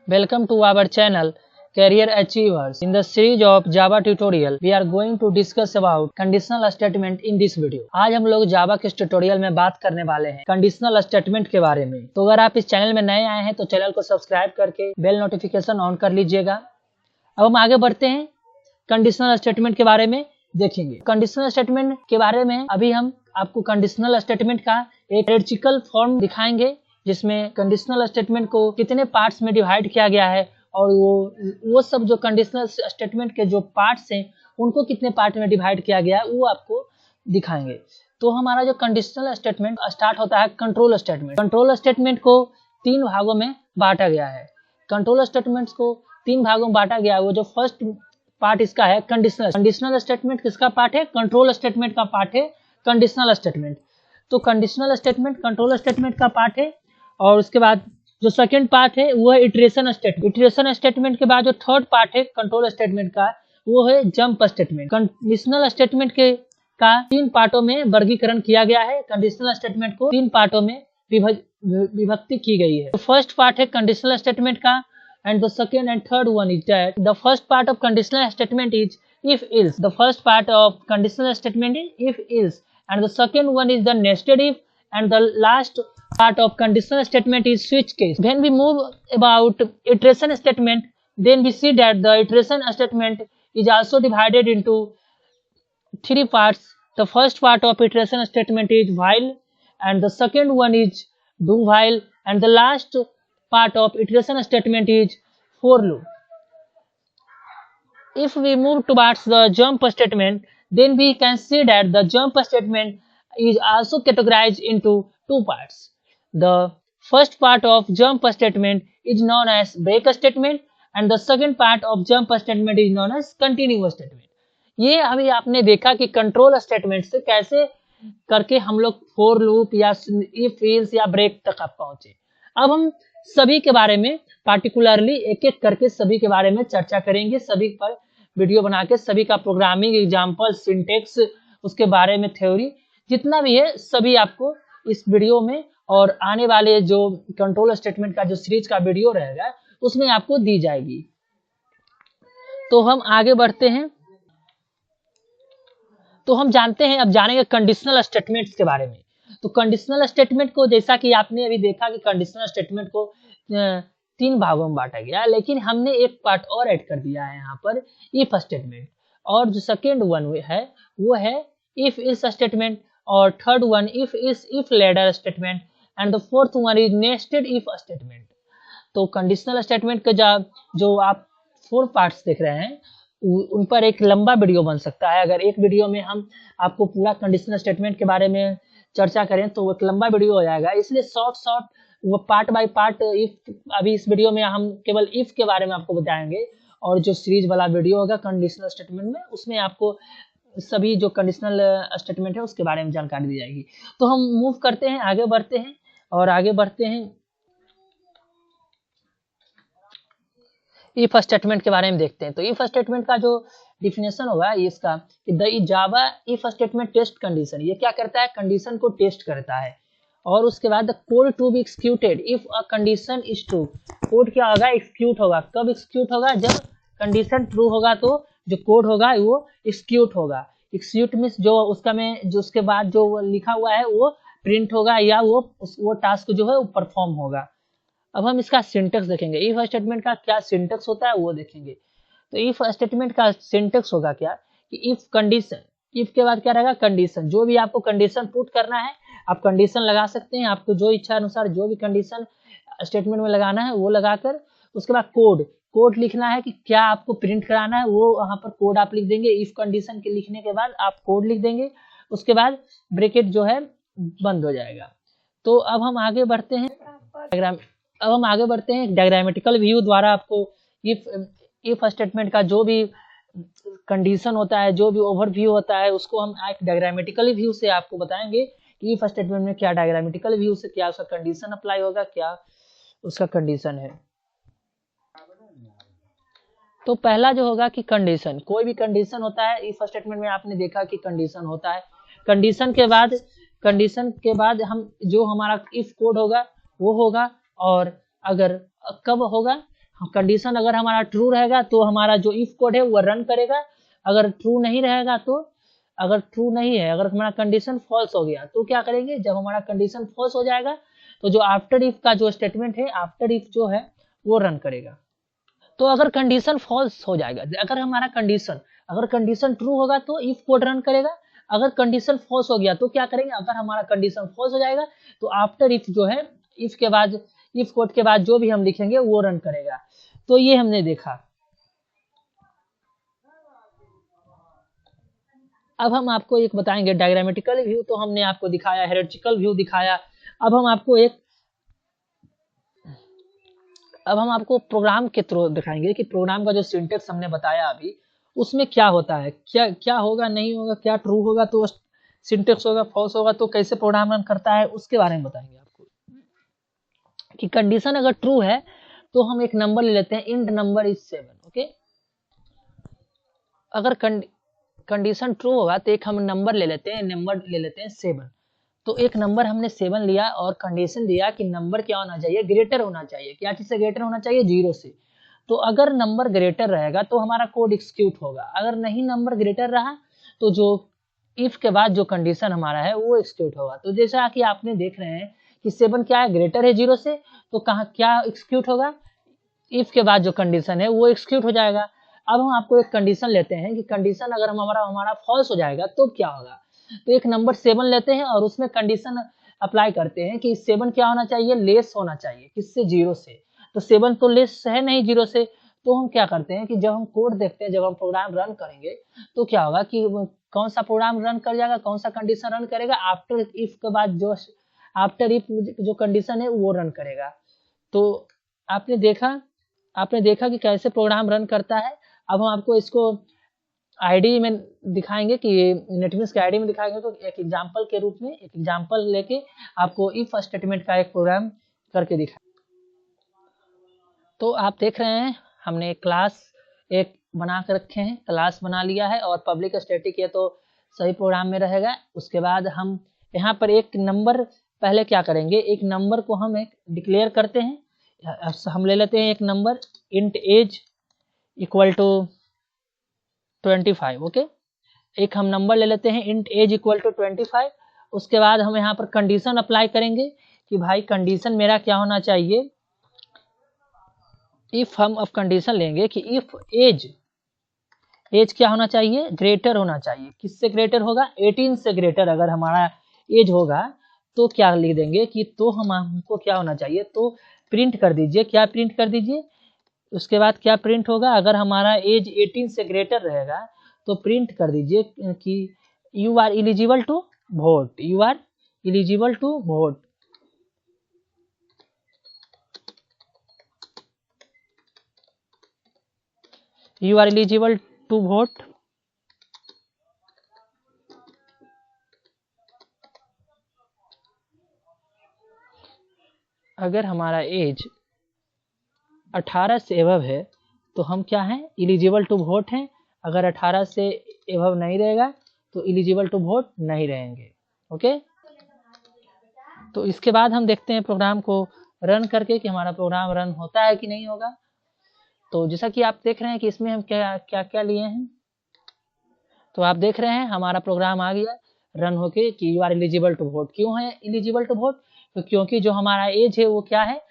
Welcome to our channel Career Achievers. In the series of Java tutorial, we are going to discuss about conditional statement in this video. आज हम लोग जावा के इस tutorial में बात करने वाले हैं कंडीशनल स्टेटमेंट के बारे में। तो अगर आप इस चैनल में नए आए हैं तो चैनल को सब्सक्राइब करके बेल नोटिफिकेशन ऑन कर लीजिएगा। अब हम आगे बढ़ते हैं, कंडीशनल स्टेटमेंट के बारे में देखेंगे। कंडीशनल स्टेटमेंट के बारे में अभी हम आपको कंडीशनल स्टेटमेंट का एक थ्योरेटिकल फॉर्म दिखाएंगे, जिसमें कंडीशनल स्टेटमेंट को कितने पार्ट्स में डिवाइड किया गया है और वो सब जो कंडीशनल स्टेटमेंट के जो पार्ट्स हैं उनको कितने पार्ट में डिवाइड किया गया है वो आपको दिखाएंगे। तो हमारा जो कंडीशनल स्टेटमेंट स्टार्ट होता है कंट्रोल स्टेटमेंट। कंट्रोल स्टेटमेंट को 3 भागों में बांटा गया है। कंट्रोल स्टेटमेंट्स को 3 भागों में बांटा गया है। वो जो फर्स्ट पार्ट इसका है कंडीशनल स्टेटमेंट किसका पार्ट है? कंट्रोल स्टेटमेंट का पार्ट है कंडीशनल स्टेटमेंट। तो कंडीशनल स्टेटमेंट कंट्रोल स्टेटमेंट का पार्ट है। और उसके बाद जो सेकंड पार्ट है वो है इटरेशन स्टेटमेंट। इटरेशन स्टेटमेंट के बाद जो थर्ड पार्ट है कंट्रोल स्टेटमेंट का वो है जंप स्टेटमेंट। कंडीशनल स्टेटमेंट के का 3 पार्टों में वर्गीकरण किया गया है। कंडीशनल स्टेटमेंट को 3 पार्टों में विभक्ति की गई है। फर्स्ट पार्ट है कंडीशनल स्टेटमेंट का and the second and third one is that the first part of conditional statement is if else. The first part of conditional statement is if else, and the second one is the nested if, and the last part of conditional statement is switch case. When we move about iteration statement, then we see that the iteration statement is also divided into 3 parts. The first part of iteration statement is while, and the second one is do while, and the last part of iteration statement is for loop. If we move towards the jump statement, then we can see that the jump statement is also categorized into 2 parts. The first part of jump statement is known as break statement, and the second part of jump statement is known as continue statement. ये अभी आपने देखा कि control statement से कैसे करके हम लोग फॉर लूप या इफ एल्स या ब्रेक तक आप पहुंचे। अब हम सभी के बारे में पार्टिकुलरली एक एक करके सभी के बारे में चर्चा करेंगे। सभी पर वीडियो बना के सभी का प्रोग्रामिंग एग्जाम्पल, सिंटेक्स, उसके बारे में थ्योरी जितना भी है सभी आपको इस वीडियो में और आने वाले जो कंट्रोल स्टेटमेंट का जो सीरीज का वीडियो रहेगा उसमें आपको दी जाएगी। तो हम आगे बढ़ते हैं। तो हम जानते हैं, अब जानेंगे कंडीशनल स्टेटमेंट्स के बारे में। तो कंडीशनल स्टेटमेंट को जैसा कि आपने अभी देखा कि कंडीशनल स्टेटमेंट को 3 भागों में बांटा गया है, लेकिन हमने एक पार्ट और ऐड कर दिया है यहाँ पर इफ स्टेटमेंट। और जो सेकेंड वन है वो है इफ इस स्टेटमेंट, और third one if ladder statement, and the fourth one is nested if statement. तो कंडीशनल स्टेटमेंट के जो आप 4 पार्ट्स देख रहे हैं उन पर एक लंबा वीडियो बन सकता है। अगर एक वीडियो में हम आपको पूरा कंडीशनल स्टेटमेंट के बारे में चर्चा करें तो एक लंबा वीडियो हो जाएगा, इसलिए शॉर्ट वो पार्ट बाय पार्ट इफ अभी इस वीडियो में हम केवल इफ के बारे में आपको बताएंगे, और जो सीरीज वाला वीडियो होगा कंडीशनल स्टेटमेंट में उसमें आपको सभी जो कंडीशनल स्टेटमेंट है उसके बारे में जानकारी दी जाएगी। तो हम मूव करते हैं, आगे बढ़ते हैं और आगे बढ़ते हैं इफ स्टेटमेंट के बारे में देखते हैं। तो इफ स्टेटमेंट का जो डिफिनेशन होगा इसका the Java if statement test condition. ये क्या करता है? कंडीशन को टेस्ट करता है। और उसके बाद the code to be executed if a condition is true. Code क्या होगा? एक्सिक्यूट होगा। कब एक्सिक्यूट होगा? जब कंडीशन ट्रू होगा तो जो कोड होगा वो एक्सिक्यूट होगा। एक्सिक्यूट मीन्स जो उसका में जो उसके बाद जो लिखा हुआ है वो प्रिंट होगा या वो टास्क जो है वो परफॉर्म होगा। अब हम इसका सिंटेक्स देखेंगे। इफ स्टेटमेंट का क्या सिंटेक्स होता है वो देखेंगे। तो इफ स्टेटमेंट का सिंटेक्स होगा क्या कि इफ कंडीशन, इफ के बाद क्या रहेगा? कंडीशन। जो भी आपको कंडीशन पुट करना है आप कंडीशन लगा सकते हैं। आपको जो इच्छा अनुसार जो भी कंडीशन स्टेटमेंट में लगाना है वो लगाकर उसके बाद कोड लिखना है कि क्या आपको प्रिंट कराना है वो वहां पर कोड आप लिख देंगे। इफ कंडीशन के लिखने के बाद आप कोड लिख देंगे, उसके बाद ब्रैकेट जो है बंद हो जाएगा। तो अब हम आगे बढ़ते हैं डायग्रामेटिकल व्यू द्वारा आपको इफ स्टेटमेंट का जो भी कंडीशन होता है, जो भी ओवरव्यू होता है उसको हम एक डायग्रामेटिकल व्यू से आपको बताएंगे कि इफ स्टेटमेंट में क्या डायग्रामेटिकल व्यू से क्या उसका कंडीशन अप्लाई होगा, क्या उसका कंडीशन है। तो पहला जो होगा कि कंडीशन, कोई भी कंडीशन होता है इफ स्टेटमेंट में आपने देखा कि कंडीशन होता है। कंडीशन के बाद हम जो हमारा इफ कोड होगा वो होगा, और अगर कब होगा कंडीशन अगर हमारा ट्रू रहेगा तो हमारा जो इफ कोड है वो रन करेगा। अगर ट्रू नहीं रहेगा तो, अगर ट्रू नहीं है, अगर हमारा कंडीशन फॉल्स हो गया तो क्या करेंगे, जब हमारा कंडीशन फॉल्स हो जाएगा तो जो आफ्टर इफ का जो स्टेटमेंट है, आफ्टर इफ जो है वो रन करेगा। तो अगर कंडीशन फॉल्स हो जाएगा, अगर हमारा कंडीशन ट्रू होगा तो इफ कोड रन करेगा। अगर कंडीशन फॉल्स हो गया तो क्या करेंगे, अगर हमारा कंडीशन फॉल्स हो जाएगा तो आफ्टर इफ जो है, इफ के बाद, इफ कोड के बाद जो भी हम लिखेंगे वो रन करेगा। तो ये हमने देखा। अब हम आपको एक बताएंगे डायग्रामेटिकल व्यू, तो हमने आपको दिखाया, हेरिस्टिकल व्यू दिखाया। अब हम आपको प्रोग्राम के थ्रू दिखाएंगे कि प्रोग्राम का जो सिंटेक्स हमने बताया अभी, उसमें क्या होता है, क्या क्या होगा, नहीं होगा, क्या ट्रू होगा तो सिंटेक्स होगा, फॉल्स होगा तो कैसे प्रोग्राम रन करता है, उसके बारे में बताएंगे आपको। कि कंडीशन अगर ट्रू है तो हम एक नंबर ले लेते हैं, इंट नंबर इज 7। ओके, अगर कंडीशन ट्रू होगा तो एक हम नंबर ले लेते हैं 7। तो एक नंबर हमने 7 लिया और कंडीशन दिया कि नंबर क्या होना चाहिए, ग्रेटर होना चाहिए। क्या चीज से ग्रेटर होना चाहिए, 0 से। तो अगर नंबर ग्रेटर रहेगा तो हमारा कोड एग्जीक्यूट होगा। अगर नहीं नंबर ग्रेटर रहा तो जो इफ के बाद जो कंडीशन हमारा है वो एग्जीक्यूट होगा। तो जैसा कि आपने देख रहे हैं कि 7 क्या है, ग्रेटर है 0 से, तो कहाँ क्या एग्जीक्यूट होगा, इफ के बाद जो कंडीशन है वो एग्जीक्यूट हो जाएगा। अब हम आपको एक कंडीशन लेते हैं कि कंडीशन अगर हमारा फॉल्स हो जाएगा तो क्या होगा। तो एक नंबर 7 लेते हैं और उसमें कंडीशन अप्लाई करते हैं कि 7 क्या होना चाहिए, लेस होना चाहिए, किससे, 0 से। तो 7 तो लेस है नहीं 0 से। तो हम क्या करते हैं कि जब हम कोड देखते हैं, जब हम प्रोग्राम रन करेंगे तो क्या होगा कि कौन सा प्रोग्राम रन कर जाएगा, कौन सा कंडीशन रन करेगा, आफ्टर इफ के बाद जो आफ्टर इफ जो कंडीशन है वो रन करेगा। तो आपने देखा कि कैसे प्रोग्राम रन करता है। अब हम आपको इसको आईडी में दिखाएंगे कि नेटबीन्स के आईडी में दिखाएंगे। तो एक एग्जांपल के रूप में, एक एग्जांपल लेके आपको इफ स्टेटमेंट का एक प्रोग्राम करके दिखा। तो आप देख रहे हैं हमने क्लास एक बना कर रखे हैं, क्लास बना लिया है और पब्लिक स्टैटिक है तो सही प्रोग्राम में रहेगा। उसके बाद हम यहाँ पर एक नंबर, पहले क्या करेंगे, एक नंबर को हम एक डिक्लेयर करते हैं। हम ले लेते हैं एक number int age equal to 25। Okay, एक हम नंबर ले लेते हैं इंट एज इक्वल टू 25। उसके बाद हम यहाँ पर कंडीशन अप्लाई करेंगे कि भाई कंडीशन मेरा क्या होना चाहिए, इफ हम अब कंडीशन लेंगे कि इफ एज क्या होना चाहिए, ग्रेटर होना चाहिए। किससे ग्रेटर होगा, 18 से ग्रेटर अगर हमारा एज होगा तो क्या लिख देंगे कि तो हमको क्या होना चाहिए, तो प्रिंट कर दीजिए। क्या प्रिंट कर दीजिए, उसके बाद क्या प्रिंट होगा, अगर हमारा एज 18 से ग्रेटर रहेगा तो प्रिंट कर दीजिए कि you are eligible to vote, you are eligible to vote. You are eligible to vote. अगर हमारा एज 18 से एबव है तो हम क्या हैं, एलिजिबल टू वोट हैं। अगर 18 से एबव नहीं रहेगा तो एलिजिबल टू वोट नहीं रहेंगे। ओके, तो इसके बाद हम देखते हैं प्रोग्राम को रन करके कि हमारा प्रोग्राम रन होता है कि नहीं होगा। तो जैसा कि आप देख रहे हैं कि इसमें हम क्या क्या लिए हैं, तो आप देख रहे हैं हमारा प्रोग्राम आ गया रन होके कि you are eligible to vote. क्यों है एलिजिबल टू वोट, तो क्योंकि जो हमारा एज है वो क्या है,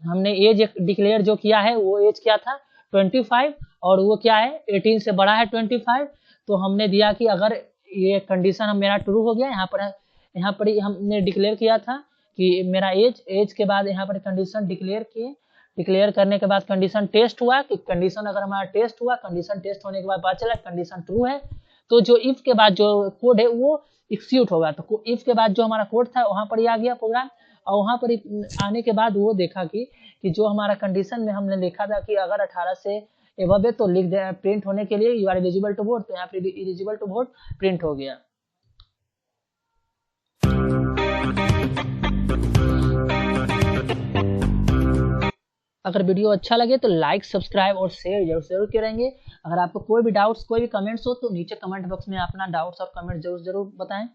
हमने एज डिक्लेयर जो किया है वो एज क्या था 25 और वो क्या है 18 से बड़ा है 25। तो हमने दिया कि अगर ये कंडीशन हम मेरा ट्रू हो गया, यहाँ पर हमने डिक्लेयर किया था कि मेरा एज के बाद यहाँ पर कंडीशन डिक्लेयर किए। डिक्लेयर करने के बाद कंडीशन टेस्ट हुआ कि कंडीशन अगर हमारा टेस्ट हुआ, कंडीशन टेस्ट होने के बाद पता चला कंडीशन ट्रू है, तो जो इफ के बाद जो कोड है वो एग्जीक्यूट होगा। तो इफ के बाद जो हमारा कोड था वहां पर ही आ गया प्रोग्राम, और वहां पर आने के बाद वो देखा कि जो हमारा कंडीशन में हमने लिखा था कि अगर 18 से एबव है तो लिख दे प्रिंट होने के लिए you are eligible to vote, तो यहाँ पे एलिजिबल टू वोट प्रिंट हो गया। अगर वीडियो अच्छा लगे तो लाइक, सब्सक्राइब और शेयर जरूर करेंगे। अगर आपको कोई भी डाउट्स, कोई भी कमेंट्स हो तो नीचे कमेंट बॉक्स में अपना डाउट्स और कमेंट जरूर बताएं।